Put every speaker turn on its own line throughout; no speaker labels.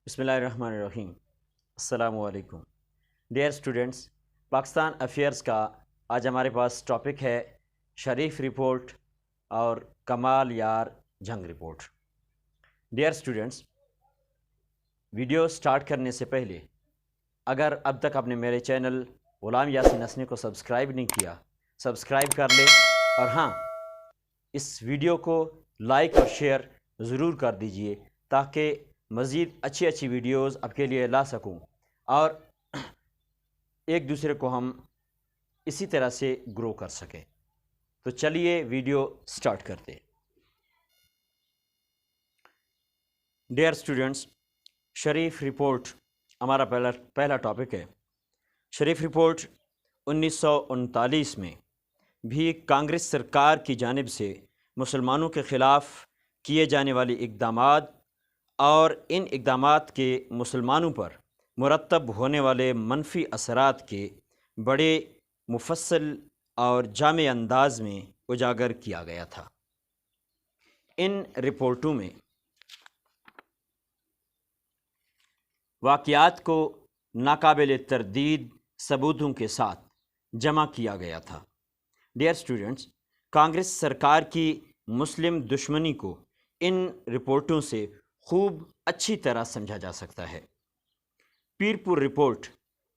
بسم اللہ الرحمن الرحیم۔ السلام علیکم ڈیئر اسٹوڈنٹس، پاکستان افیئرس کا آج ہمارے پاس ٹاپک ہے شریف رپورٹ اور کمال یار Jhang report. Dear students, video start کرنے سے پہلے اگر اب تک آپ نے میرے چینل غلام یاسین حسنی کو سبسکرائب نہیں کیا، سبسکرائب کر لیں، اور ہاں، اس ویڈیو کو لائک اور شیئر ضرور کر دیجئے تاکہ مزید اچھی ویڈیوز آپ کے لیے لا سکوں اور ایک دوسرے کو ہم اسی طرح سے گرو کر سکیں۔ تو چلیے ویڈیو سٹارٹ کرتے۔ ڈیئر اسٹوڈنٹس، شریف رپورٹ ہمارا پہلا ٹاپک ہے۔ شریف رپورٹ 1939 میں بھی کانگریس سرکار کی جانب سے مسلمانوں کے خلاف کیے جانے والے اقدامات اور ان اقدامات کے مسلمانوں پر مرتب ہونے والے منفی اثرات کے بڑے مفصل اور جامع انداز میں اجاگر کیا گیا تھا۔ ان رپورٹوں میں واقعات کو ناقابل تردید ثبوتوں کے ساتھ جمع کیا گیا تھا۔ ڈیئر اسٹوڈنٹس، کانگریس سرکار کی مسلم دشمنی کو ان رپورٹوں سے خوب اچھی طرح سمجھا جا سکتا ہے۔ پیر پور رپورٹ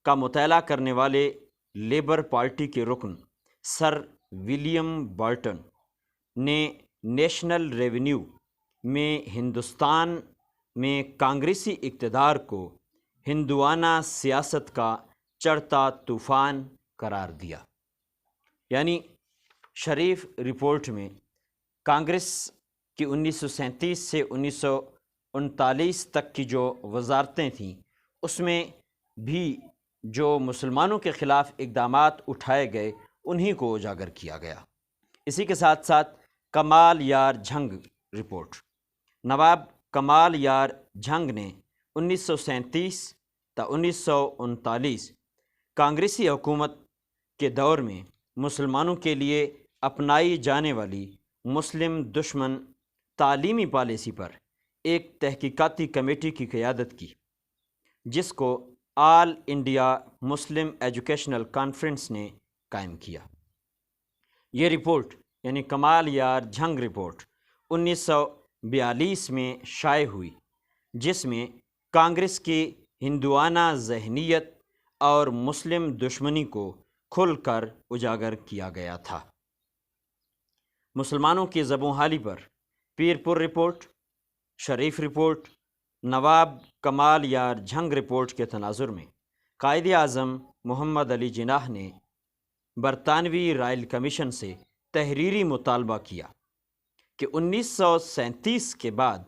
کا مطالعہ کرنے والے لیبر پارٹی کے رکن سر ولیم بالٹن نے نیشنل ریونیو میں ہندوستان میں کانگریسی اقتدار کو ہندوانہ سیاست کا چڑھتا طوفان قرار دیا۔ یعنی شریف رپورٹ میں کانگریس کی 1937 سے 1939 تک کی جو وزارتیں تھیں، اس میں بھی جو مسلمانوں کے خلاف اقدامات اٹھائے گئے انہی کو اجاگر کیا گیا۔ اسی کے ساتھ ساتھ کمال یار جھنگ رپورٹ، نواب کمال یار جھنگ نے 1937 تا 1939 کانگریسی حکومت کے دور میں مسلمانوں کے لیے اپنائی جانے والی مسلم دشمن تعلیمی پالیسی پر ایک تحقیقاتی کمیٹی کی قیادت کی، جس کو آل انڈیا مسلم ایجوکیشنل کانفرنس نے قائم کیا۔ یہ رپورٹ یعنی کمال یار جھنگ رپورٹ 1942 میں شائع ہوئی، جس میں کانگریس کی ہندوانہ ذہنیت اور مسلم دشمنی کو کھل کر اجاگر کیا گیا تھا۔ مسلمانوں کی زبوں حالی پر پیر پور رپورٹ، شریف رپورٹ، نواب کمال یار جھنگ رپورٹ کے تناظر میں قائد اعظم محمد علی جناح نے برطانوی رائل کمیشن سے تحریری مطالبہ کیا کہ 1937 کے بعد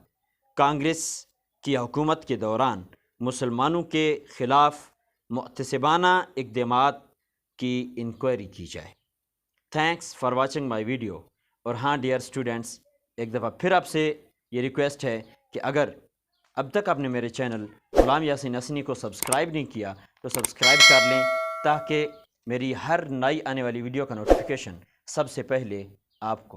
کانگریس کی حکومت کے دوران مسلمانوں کے خلاف محتسبانہ اقدامات کی انکوائری کی جائے۔ Thanks for watching my video. اور ہاں ڈیئر اسٹوڈنٹس، ایک دفعہ پھر آپ سے یہ ریکویسٹ ہے کہ اگر اب تک آپ نے میرے چینل غلام یاسین حسنی کو سبسکرائب نہیں کیا تو سبسکرائب کر لیں تاکہ میری ہر نئی آنے والی ویڈیو کا نوٹیفیکیشن سب سے پہلے آپ کو